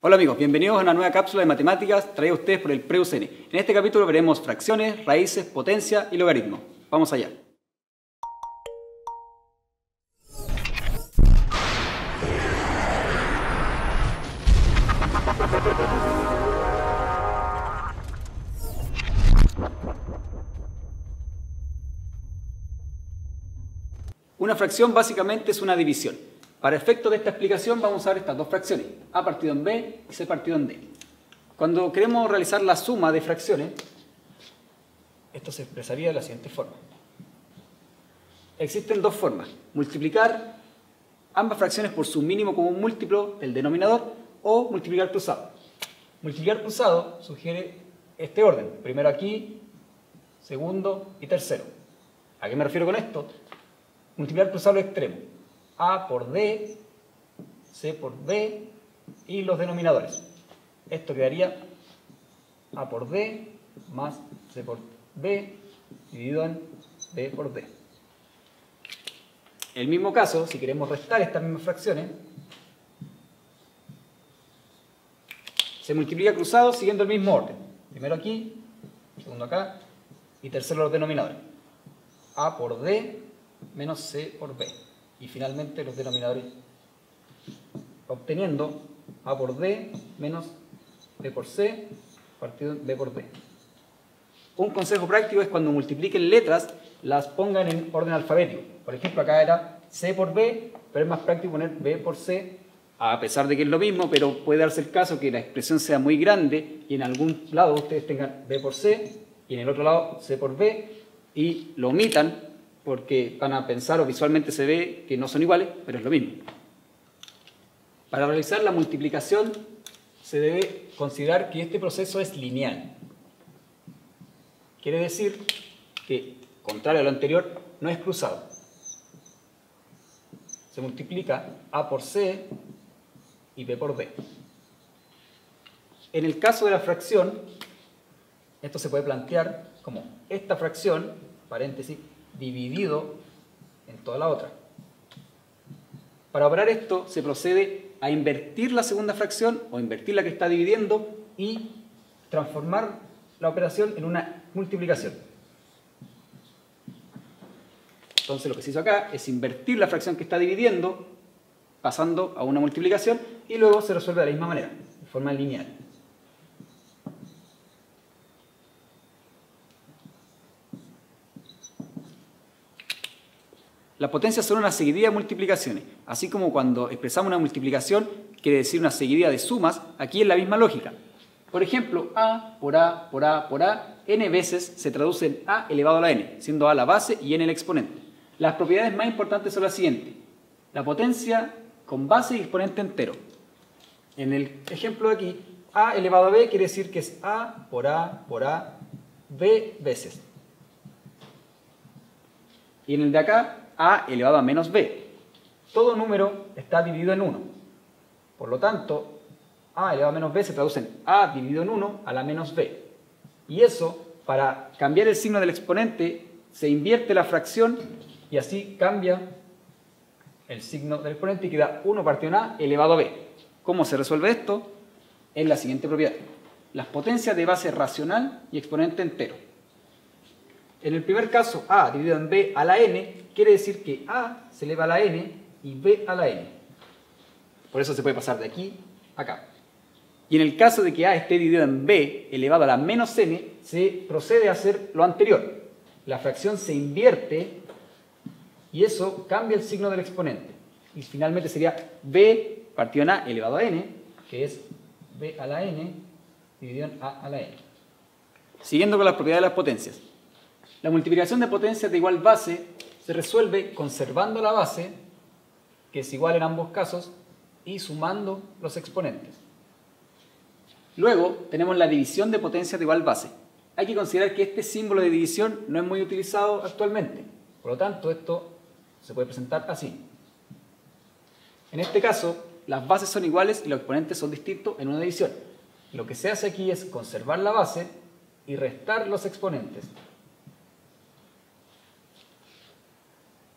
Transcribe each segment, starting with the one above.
Hola amigos, bienvenidos a una nueva cápsula de matemáticas traída a ustedes por el PreUCN. En este capítulo veremos fracciones, raíces, potencia y logaritmo. Vamos allá. Una fracción básicamente es una división. Para efectos de esta explicación vamos a usar estas dos fracciones, a partido en b y c partido en d. Cuando queremos realizar la suma de fracciones, esto se expresaría de la siguiente forma. Existen dos formas: multiplicar ambas fracciones por su mínimo común múltiplo del denominador o multiplicar cruzado. Multiplicar cruzado sugiere este orden: primero aquí, segundo y tercero. ¿A qué me refiero con esto? Multiplicar cruzado los extremos: a por d, c por b y los denominadores. Esto quedaría a por d más c por b dividido en b por d. En el mismo caso, si queremos restar estas mismas fracciones, se multiplica cruzado siguiendo el mismo orden. Primero aquí, segundo acá y tercero los denominadores: a por d menos c por b. Y finalmente los denominadores, obteniendo a por d menos b por c partido en b por d. Un consejo práctico es cuando multipliquen letras, las pongan en orden alfabético. Por ejemplo, acá era c por b, pero es más práctico poner b por c, a pesar de que es lo mismo, pero puede darse el caso que la expresión sea muy grande y en algún lado ustedes tengan b por c y en el otro lado c por b y lo omitan, porque van a pensar o visualmente se ve que no son iguales, pero es lo mismo. Para realizar la multiplicación se debe considerar que este proceso es lineal. Quiere decir que, contrario a lo anterior, no es cruzado. Se multiplica a por c y b por d. En el caso de la fracción, esto se puede plantear como esta fracción, paréntesis, dividido en toda la otra. Para operar esto se procede a invertir la segunda fracción o invertir la que está dividiendo y transformar la operación en una multiplicación. Entonces lo que se hizo acá es invertir la fracción que está dividiendo pasando a una multiplicación y luego se resuelve de la misma manera, de forma lineal. Las potencias son una seguidilla de multiplicaciones. Así como cuando expresamos una multiplicación quiere decir una seguidilla de sumas, aquí es la misma lógica. Por ejemplo, a por a por a por a, n veces se traduce en a elevado a la n, siendo a la base y n el exponente. Las propiedades más importantes son las siguientes: la potencia con base y exponente entero. En el ejemplo de aquí, a elevado a b quiere decir que es a por a b veces. Y en el de acá, a elevado a menos b. Todo número está dividido en 1. Por lo tanto, a elevado a menos b se traduce en a dividido en 1 a la menos b. Y eso, para cambiar el signo del exponente, se invierte la fracción y así cambia el signo del exponente y queda 1 partido en a elevado a b. ¿Cómo se resuelve esto? Es la siguiente propiedad: las potencias de base racional y exponente entero. En el primer caso, a dividido en b a la n quiere decir que a se eleva a la n y b a la n. Por eso se puede pasar de aquí a acá. Y en el caso de que a esté dividido en b elevado a la menos n, se procede a hacer lo anterior. La fracción se invierte y eso cambia el signo del exponente. Y finalmente sería b partido en a elevado a n, que es b a la n dividido en a la n. Siguiendo con las propiedades de las potencias. La multiplicación de potencias de igual base se resuelve conservando la base, que es igual en ambos casos, y sumando los exponentes. Luego tenemos la división de potencias de igual base. Hay que considerar que este símbolo de división no es muy utilizado actualmente. Por lo tanto, esto se puede presentar así. En este caso, las bases son iguales y los exponentes son distintos en una división. Lo que se hace aquí es conservar la base y restar los exponentes.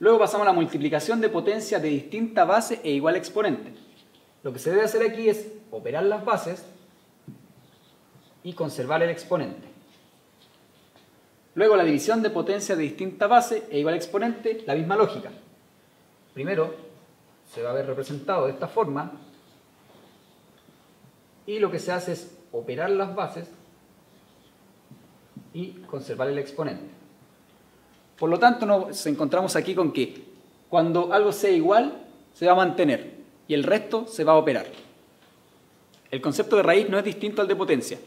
Luego pasamos a la multiplicación de potencias de distinta base e igual exponente. Lo que se debe hacer aquí es operar las bases y conservar el exponente. Luego la división de potencia de distinta base e igual exponente, la misma lógica. Primero se va a ver representado de esta forma y lo que se hace es operar las bases y conservar el exponente. Por lo tanto, nos encontramos aquí con que cuando algo sea igual, se va a mantener y el resto se va a operar. El concepto de raíz no es distinto al de potencia.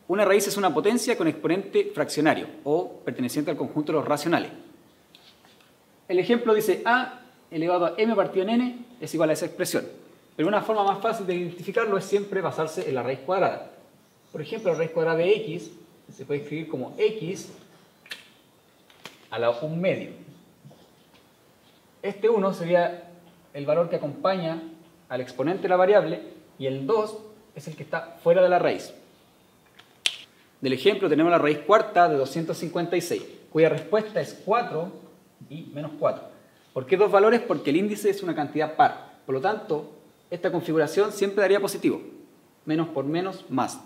Una raíz es una potencia con exponente fraccionario o perteneciente al conjunto de los racionales. El ejemplo dice a elevado a m partido en n es igual a esa expresión. Pero una forma más fácil de identificarlo es siempre basarse en la raíz cuadrada. Por ejemplo, la raíz cuadrada de x se puede escribir como x a la 1 medio. Este 1 sería el valor que acompaña al exponente de la variable y el 2 es el que está fuera de la raíz. Del ejemplo tenemos la raíz cuarta de 256, cuya respuesta es 4 y menos 4. ¿Por qué dos valores? Porque el índice es una cantidad par. Por lo tanto, esta configuración siempre daría positivo. Menos por menos, más.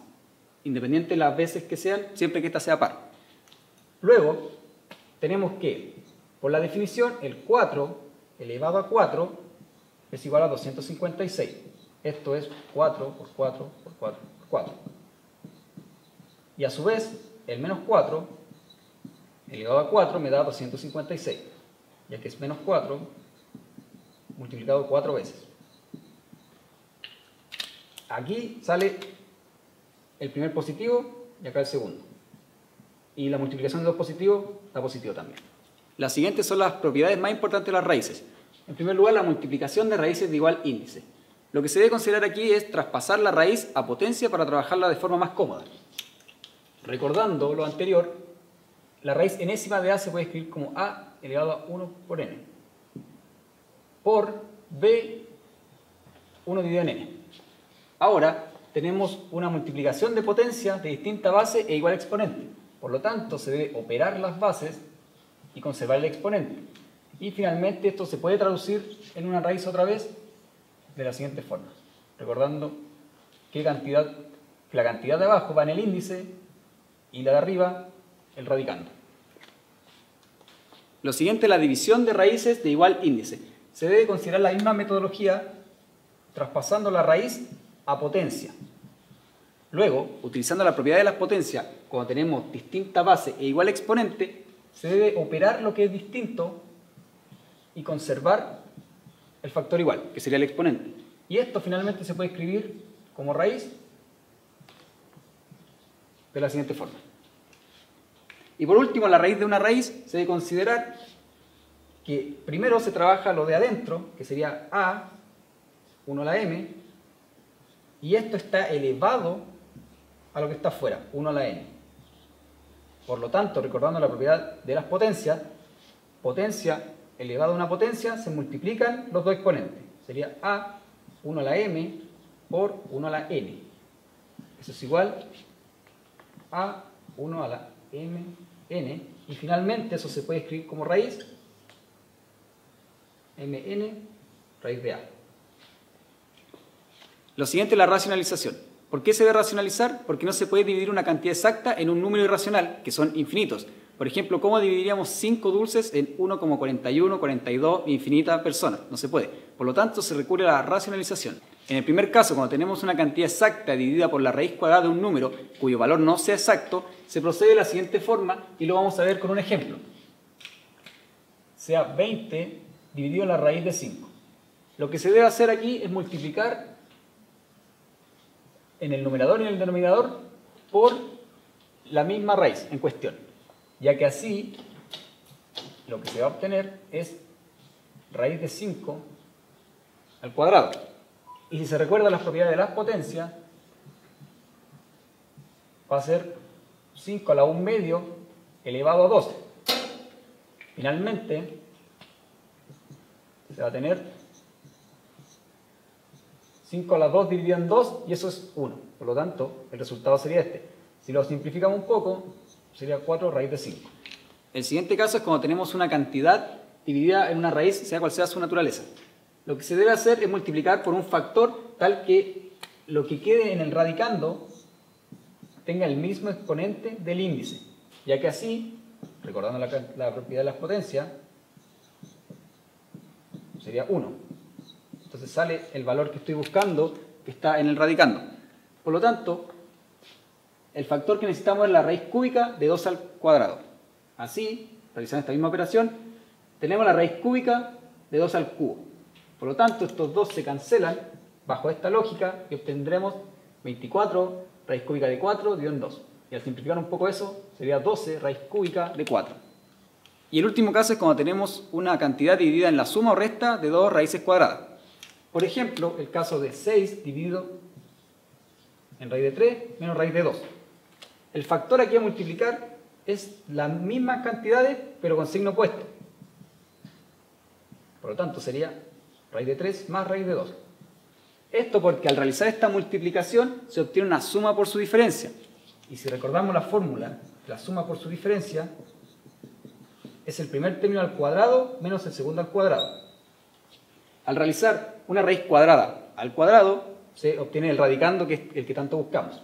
Independiente de las veces que sean, siempre que esta sea par. Luego, tenemos que, por la definición, el 4 elevado a 4 es igual a 256. Esto es 4 por 4 por 4 por 4. Y a su vez, el menos 4 elevado a 4 me da 256, ya que es menos 4 multiplicado 4 veces. Aquí sale el primer positivo y acá el segundo. Y la multiplicación de dos positivos da positivo también. Las siguientes son las propiedades más importantes de las raíces. En primer lugar, la multiplicación de raíces de igual índice. Lo que se debe considerar aquí es traspasar la raíz a potencia para trabajarla de forma más cómoda. Recordando lo anterior, la raíz enésima de a se puede escribir como a elevado a 1 por n por b 1 dividido en n. Ahora tenemos una multiplicación de potencia de distinta base e igual exponente. Por lo tanto, se debe operar las bases y conservar el exponente. Y finalmente esto se puede traducir en una raíz otra vez de la siguiente forma. Recordando que la cantidad de abajo va en el índice y la de arriba el radicando. Lo siguiente es la división de raíces de igual índice. Se debe considerar la misma metodología traspasando la raíz a potencia. Luego, utilizando la propiedad de las potencias, cuando tenemos distinta base e igual exponente, se debe operar lo que es distinto y conservar el factor igual, que sería el exponente. Y esto finalmente se puede escribir como raíz de la siguiente forma. Y por último, la raíz de una raíz se debe considerar que primero se trabaja lo de adentro, que sería a, 1 a la m, y esto está elevado a lo que está afuera, 1 a la n. Por lo tanto, recordando la propiedad de las potencias, potencia elevado a una potencia, se multiplican los dos exponentes. Sería a, 1 a la m, por 1 a la n. Eso es igual a 1 a la m, n. Y finalmente eso se puede escribir como raíz, mn, raíz de a. Lo siguiente es la racionalización. ¿Por qué se debe racionalizar? Porque no se puede dividir una cantidad exacta en un número irracional, que son infinitos. Por ejemplo, ¿cómo dividiríamos 5 dulces en 1,41, 42, infinitas personas? No se puede. Por lo tanto, se recurre a la racionalización. En el primer caso, cuando tenemos una cantidad exacta dividida por la raíz cuadrada de un número cuyo valor no sea exacto, se procede de la siguiente forma y lo vamos a ver con un ejemplo. Sea 20 dividido la raíz de 5. Lo que se debe hacer aquí es multiplicar en el numerador y en el denominador por la misma raíz en cuestión, ya que así lo que se va a obtener es raíz de 5 al cuadrado. Y si se recuerdan las propiedades de las potencias, va a ser 5 a la 1 medio elevado a 12. Finalmente, se va a tener 5 a la 2 dividido en 2 y eso es 1. Por lo tanto, el resultado sería este. Si lo simplificamos un poco, sería 4 raíz de 5. El siguiente caso es cuando tenemos una cantidad dividida en una raíz, sea cual sea su naturaleza. Lo que se debe hacer es multiplicar por un factor tal que lo que quede en el radicando tenga el mismo exponente del índice, ya que así, recordando la propiedad de las potencias, sería 1. Entonces sale el valor que estoy buscando que está en el radicando. Por lo tanto, el factor que necesitamos es la raíz cúbica de 2 al cuadrado. Así, realizando esta misma operación, tenemos la raíz cúbica de 2 al cubo. Por lo tanto, estos dos se cancelan bajo esta lógica y obtendremos 24 raíz cúbica de 4 dividido en 2. Y al simplificar un poco eso, sería 12 raíz cúbica de 4. Y el último caso es cuando tenemos una cantidad dividida en la suma o resta de dos raíces cuadradas. Por ejemplo, el caso de 6 dividido en raíz de 3 menos raíz de 2. El factor aquí a multiplicar es las mismas cantidades, pero con signo opuesto. Por lo tanto, sería raíz de 3 más raíz de 2. Esto porque al realizar esta multiplicación se obtiene una suma por su diferencia. Y si recordamos la fórmula, la suma por su diferencia es el primer término al cuadrado menos el segundo al cuadrado. Al realizar una raíz cuadrada al cuadrado, se obtiene el radicando, que es el que tanto buscamos.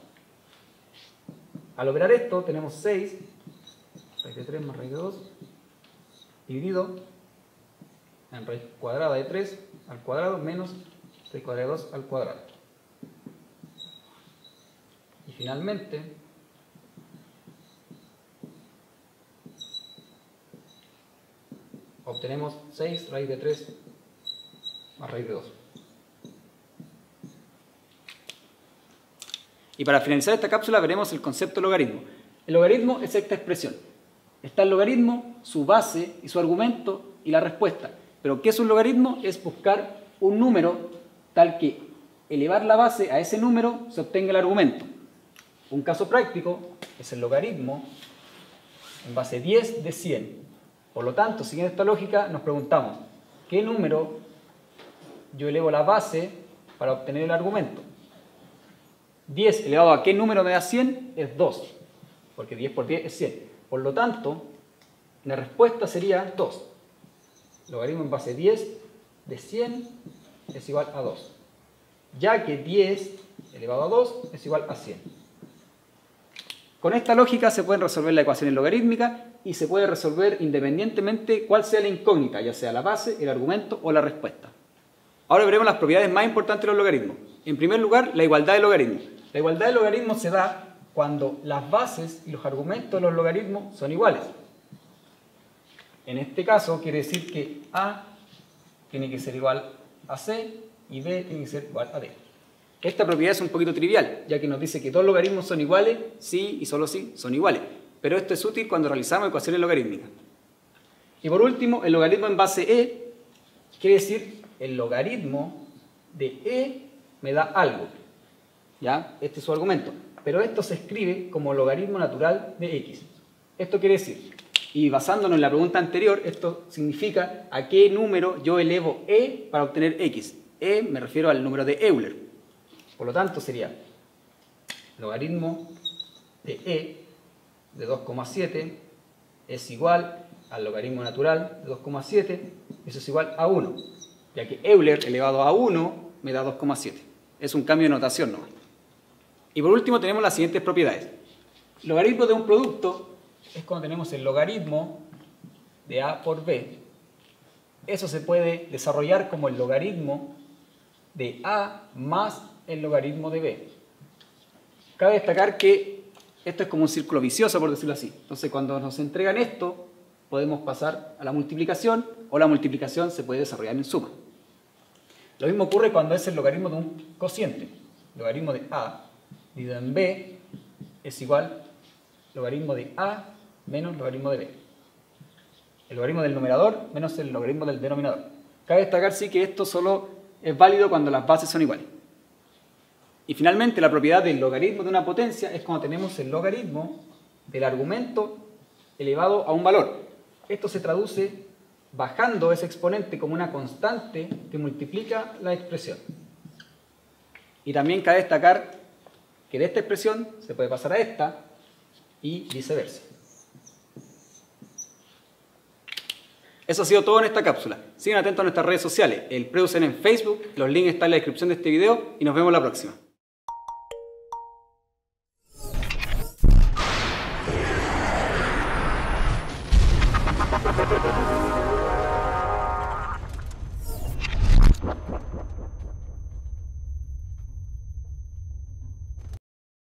Al operar esto, tenemos 6, raíz de 3 más raíz de 2, dividido en raíz cuadrada de 3 al cuadrado menos raíz cuadrada de 2 al cuadrado. Y finalmente, obtenemos 6 raíz de 3 más raíz de 2. Y para finalizar esta cápsula veremos el concepto de logaritmo. El logaritmo es esta expresión. Está el logaritmo, su base y su argumento y la respuesta. Pero ¿qué es un logaritmo? Es buscar un número tal que elevar la base a ese número se obtenga el argumento. Un caso práctico es el logaritmo en base 10 de 100. Por lo tanto, siguiendo esta lógica, nos preguntamos, ¿qué número yo elevo la base para obtener el argumento? 10 elevado a qué número me da 100 es 2, porque 10 por 10 es 100. Por lo tanto, la respuesta sería 2. Logaritmo en base 10 de 100 es igual a 2, ya que 10 elevado a 2 es igual a 100. Con esta lógica se pueden resolver las ecuaciones logarítmicas y se puede resolver independientemente cuál sea la incógnita, ya sea la base, el argumento o la respuesta. Ahora veremos las propiedades más importantes de los logaritmos. En primer lugar, la igualdad de logaritmos. La igualdad de logaritmos se da cuando las bases y los argumentos de los logaritmos son iguales. En este caso quiere decir que A tiene que ser igual a C y B tiene que ser igual a D. Esta propiedad es un poquito trivial, ya que nos dice que dos logaritmos son iguales si y solo si son iguales. Pero esto es útil cuando realizamos ecuaciones logarítmicas. Y por último, el logaritmo en base E quiere decir el logaritmo de E me da algo. ¿Ya? Este es su argumento. Pero esto se escribe como logaritmo natural de X. Esto quiere decir, y basándonos en la pregunta anterior, esto significa a qué número yo elevo E para obtener X. E me refiero al número de Euler. Por lo tanto sería logaritmo de E de 2,7 es igual al logaritmo natural de 2,7, eso es igual a 1, ya que Euler elevado a 1 me da 2,7. Es un cambio de notación nomás. Y por último tenemos las siguientes propiedades. Logaritmo de un producto es cuando tenemos el logaritmo de A por B. Eso se puede desarrollar como el logaritmo de A más el logaritmo de B. Cabe destacar que esto es como un círculo vicioso, por decirlo así. Entonces, cuando nos entregan esto, podemos pasar a la multiplicación, o la multiplicación se puede desarrollar en suma. Lo mismo ocurre cuando es el logaritmo de un cociente. Logaritmo de A dividido en B es igual logaritmo de A menos logaritmo de B. El logaritmo del numerador menos el logaritmo del denominador. Cabe destacar, sí, que esto solo es válido cuando las bases son iguales. Y finalmente, la propiedad del logaritmo de una potencia es cuando tenemos el logaritmo del argumento elevado a un valor. Esto se traduce bajando ese exponente como una constante que multiplica la expresión. Y también cabe destacar que de esta expresión se puede pasar a esta y viceversa. Eso ha sido todo en esta cápsula. Sigan atentos a nuestras redes sociales, el Preusen en Facebook, los links están en la descripción de este video y nos vemos la próxima. Thank you.